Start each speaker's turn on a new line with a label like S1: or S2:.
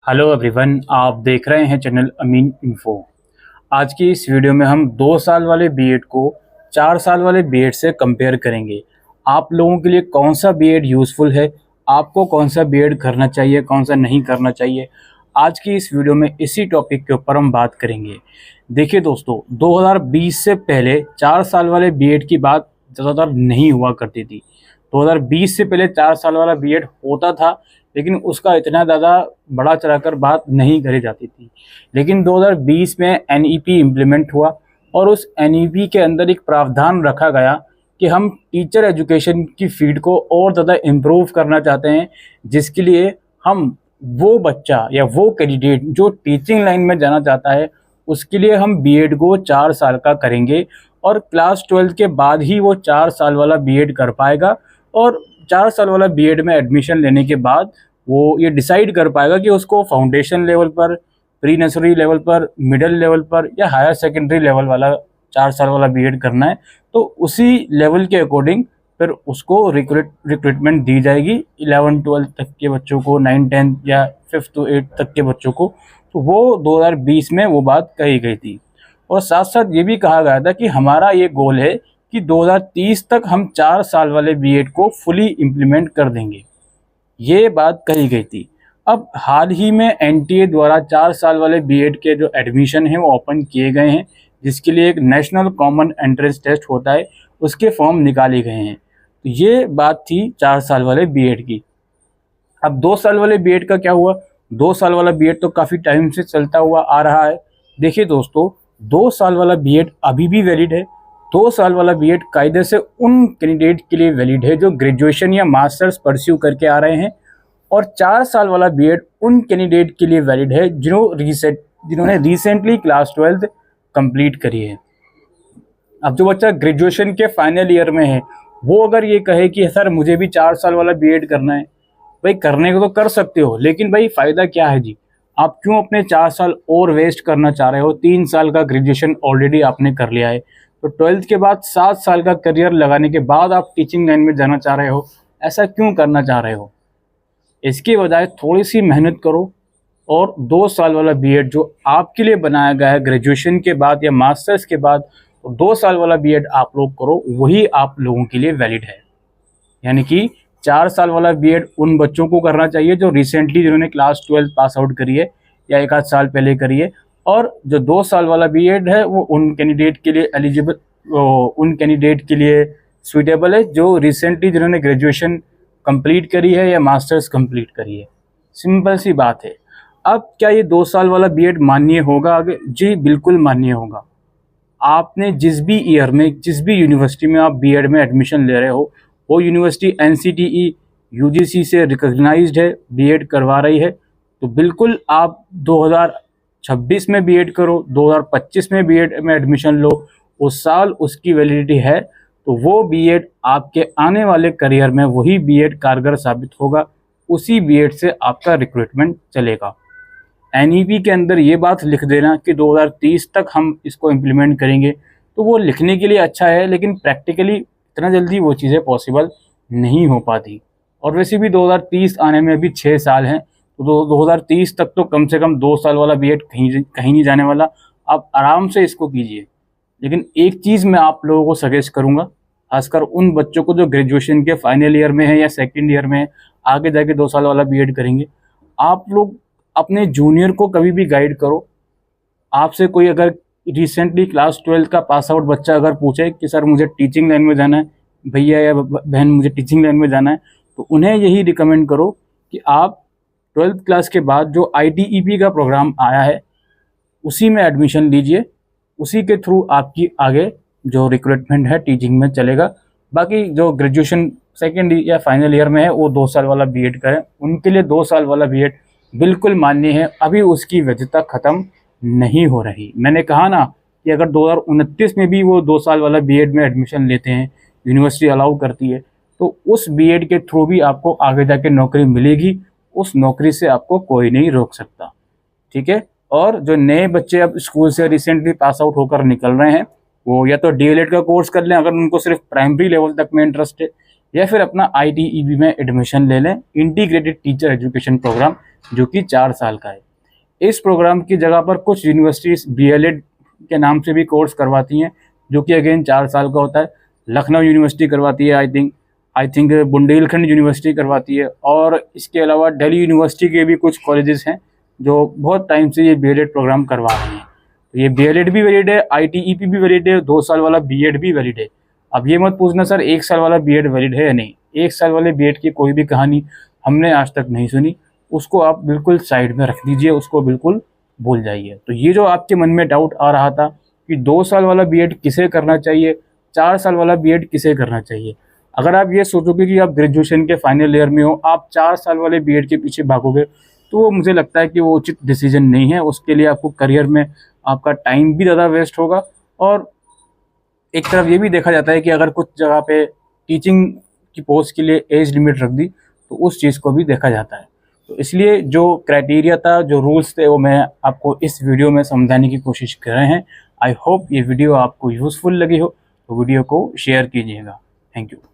S1: Hello everyone, आप देख रहे हैं चैनल अमीन इन्फो। आज की इस वीडियो में हम 2 साल वाले बीएड को 4 साल वाले बीएड से कंपेयर करेंगे। आप लोगों के लिए कौन सा बीएड यूज़फुल है, आपको कौन सा बीएड करना चाहिए, कौन सा नहीं करना चाहिए, आज की इस वीडियो में इसी टॉपिक के ऊपर हम बात करेंगे। देखिए दोस्तों, 2020 से पहले 4 साल वाले बीएड की बात ज़्यादातर नहीं हुआ करती थी। 2020 से पहले 4 साल वाला बीएड होता था, लेकिन उसका इतना ज़्यादा बड़ा चढ़ाकर बात नहीं करी जाती थी। लेकिन 2020 में एनईपी इम्प्लीमेंट हुआ और उस एनईपी के अंदर एक प्रावधान रखा गया कि हम टीचर एजुकेशन की फील्ड को और ज़्यादा इम्प्रूव करना चाहते हैं, जिसके लिए हम वो बच्चा या वो कैंडिडेट जो टीचिंग लाइन में जाना चाहता है, उसके लिए हम बीएड को 4 साल का करेंगे और क्लास 12 के बाद ही वो 4 साल वाला बीएड कर पाएगा। और 4 साल वाला बीएड में एडमिशन लेने के बाद वो ये डिसाइड कर पाएगा कि उसको फाउंडेशन लेवल पर, प्री नर्सरी लेवल पर, मिडिल लेवल पर या हायर सेकेंडरी लेवल वाला 4 साल वाला बीएड करना है। तो उसी लेवल के अकॉर्डिंग फिर उसको रिक्रूटमेंट दी जाएगी 11-12 तक के बच्चों को, 9-10 या 5th to 8th तक के बच्चों को। तो वो 2020 में वो बात कही गई थी। और साथ साथ ये भी कहा गया था कि हमारा ये गोल है कि 2030 तक हम 4 साल वाले बीएड को फुली इम्प्लीमेंट कर देंगे, ये बात कही गई थी। अब हाल ही में एनटीए द्वारा 4 साल वाले बीएड के जो एडमिशन हैं वो ओपन किए गए हैं, जिसके लिए एक नेशनल कॉमन एंट्रेंस टेस्ट होता है, उसके फॉर्म निकाले गए हैं। तो ये बात थी 4 साल वाले बीएड की। अब 2 साल वाले बीएड का क्या हुआ? 2 साल वाला बीएड तो काफ़ी टाइम से चलता हुआ आ रहा है। देखिए दोस्तों, 2 साल वाला बीएड अभी भी वैलिड है। 2 साल वाला बीएड कायदे से उन कैंडिडेट के लिए वैलिड है जो ग्रेजुएशन या मास्टर्स परस्यू करके आ रहे हैं, और 4 साल वाला बीएड उन कैंडिडेट के लिए वैलिड है जिन्होंने रिसेंटली क्लास 12 कंप्लीट करी है। अब जो बच्चा ग्रेजुएशन के फाइनल ईयर में है, वो अगर ये कहे कि सर मुझे भी 4 साल वाला बीएड करना है, भाई करने को तो कर सकते हो, लेकिन भाई फ़ायदा क्या है जी? आप क्यों अपने 4 साल और वेस्ट करना चाह रहे हो? 3 साल का ग्रेजुएशन ऑलरेडी आपने कर लिया है, तो 12th के बाद 7 साल का करियर लगाने के बाद आप टीचिंग लाइन में जाना चाह रहे हो। ऐसा क्यों करना चाह रहे हो? इसके बजाय थोड़ी सी मेहनत करो और 2 साल वाला बीएड जो आपके लिए बनाया गया है ग्रेजुएशन के बाद या मास्टर्स के बाद, तो 2 साल वाला बीएड आप लोग करो, वही आप लोगों के लिए वैलिड है। यानी कि 4 साल वाला बीएड उन बच्चों को करना चाहिए जो रिसेंटली जिन्होंने क्लास 12 पास आउट करी है या 1 आध साल पहले करी है, और जो 2 साल वाला बीएड है वो उन कैंडिडेट के लिए उन कैंडिडेट के लिए सुइटेबल है जो रिसेंटली जिन्होंने ग्रेजुएशन कंप्लीट करी है या मास्टर्स कंप्लीट करी है। सिंपल सी बात है। अब क्या ये 2 साल वाला बीएड मान्य होगा आगे? जी बिल्कुल मान्य होगा। आपने जिस भी ईयर में, जिस भी यूनिवर्सिटी में आप बीएड में एडमिशन ले रहे हो, वो यूनिवर्सिटी एनसीटीई यूजीसी से रिकॉग्नाइज्ड है, बीएड करवा रही है, तो बिल्कुल आप 2026 में बीएड करो, 2025 में बीएड में एडमिशन लो, उस साल उसकी वैलिडिटी है, तो वो बीएड आपके आने वाले करियर में वही बीएड कारगर साबित होगा, उसी बीएड से आपका रिक्रूटमेंट चलेगा। एनईपी के अंदर ये बात लिख देना कि 2030 तक हम इसको इम्प्लीमेंट करेंगे, तो वो लिखने के लिए अच्छा है, लेकिन प्रैक्टिकली इतना जल्दी वो चीज़ें पॉसिबल नहीं हो पाती। और वैसे भी 2030 आने में अभी 6 साल हैं, तो 2030 तक तो कम से कम 2 साल वाला बीएड कहीं नहीं जाने वाला। आप आराम से इसको कीजिए। लेकिन एक चीज़ मैं आप लोगों को सजेस्ट करूँगा, खासकर उन बच्चों को जो ग्रेजुएशन के फाइनल ईयर में है या सेकेंड ईयर में है, आगे जाके 2 साल वाला बीएड करेंगे, आप लोग अपने जूनियर को कभी भी गाइड करो। आपसे कोई अगर रिसेंटली क्लास 12 का पास आउट बच्चा अगर पूछे कि सर मुझे टीचिंग लाइन में जाना है, भैया या बहन मुझे टीचिंग लाइन में जाना है, तो उन्हें यही रिकमेंड करो कि आप 12th क्लास के बाद जो ITEP का प्रोग्राम आया है उसी में एडमिशन लीजिए। उसी के थ्रू आपकी आगे जो रिक्रूटमेंट है टीचिंग में चलेगा। बाकी जो ग्रेजुएशन सेकेंड या फाइनल ईयर में है वो 2 साल वाला बीएड करें, उनके लिए 2 साल वाला बीएड बिल्कुल मान्य है। अभी उसकी वैधता ख़त्म नहीं हो रही। मैंने कहा ना कि अगर 2029 में भी वो 2 साल वाला बीएड में एडमिशन लेते हैं, यूनिवर्सिटी अलाउ करती है, तो उस बीएड के थ्रू भी आपको आगे जाके नौकरी मिलेगी। उस नौकरी से आपको कोई नहीं रोक सकता, ठीक है। और जो नए बच्चे अब स्कूल से रिसेंटली पास आउट होकर निकल रहे हैं, वो या तो डीएलएड का कोर्स कर लें अगर उनको सिर्फ प्राइमरी लेवल तक में इंटरेस्ट है, या फिर अपना ITEP में एडमिशन ले लें, इंटीग्रेटेड टीचर एजुकेशन प्रोग्राम, जो कि 4 साल का है। इस प्रोग्राम की जगह पर कुछ यूनिवर्सिटीज़ BLED के नाम से भी कोर्स करवाती हैं, जो कि अगेन 4 साल का होता है। लखनऊ यूनिवर्सिटी करवाती है, आई थिंक बुंदेलखंड यूनिवर्सिटी करवाती है, और इसके अलावा दिल्ली यूनिवर्सिटी के भी कुछ कॉलेजेस हैं जो बहुत टाइम से ये BLED प्रोग्राम करवा रहे हैं। तो ये BLED भी वैलिड है, ITEP भी वैलिड है, 2 साल वाला B.Ed भी वैलिड है। अब ये मत पूछना सर 1 साल वाला B.Ed वैलिड है या नहीं। 1 साल वाले B.Ed की कोई भी कहानी हमने आज तक नहीं सुनी, उसको आप बिल्कुल साइड में रख दीजिए, उसको बिल्कुल भूल जाइए। तो ये जो आपके मन में डाउट आ रहा था कि 2 साल वाला B.Ed किसे करना चाहिए, 4 साल वाला B.Ed किसे करना चाहिए, अगर आप ये सोचोगे कि आप ग्रेजुएशन के फाइनल ईयर में हो, आप 4 साल वाले B.Ed के पीछे भागोगे, तो वो मुझे लगता है कि वो उचित डिसीजन नहीं है। उसके लिए आपको करियर में आपका टाइम भी ज़्यादा वेस्ट होगा, और एक तरफ ये भी देखा जाता है कि अगर कुछ जगह पे टीचिंग की पोस्ट के लिए एज लिमिट रख दी, तो उस चीज़ को भी देखा जाता है। तो इसलिए जो क्राइटेरिया था, जो रूल्स थे, वो मैं आपको इस वीडियो में समझाने की कोशिश कर रहे हैं। आई होप ये वीडियो आपको यूज़फुल लगी हो, तो वीडियो को शेयर कीजिएगा। Thank you.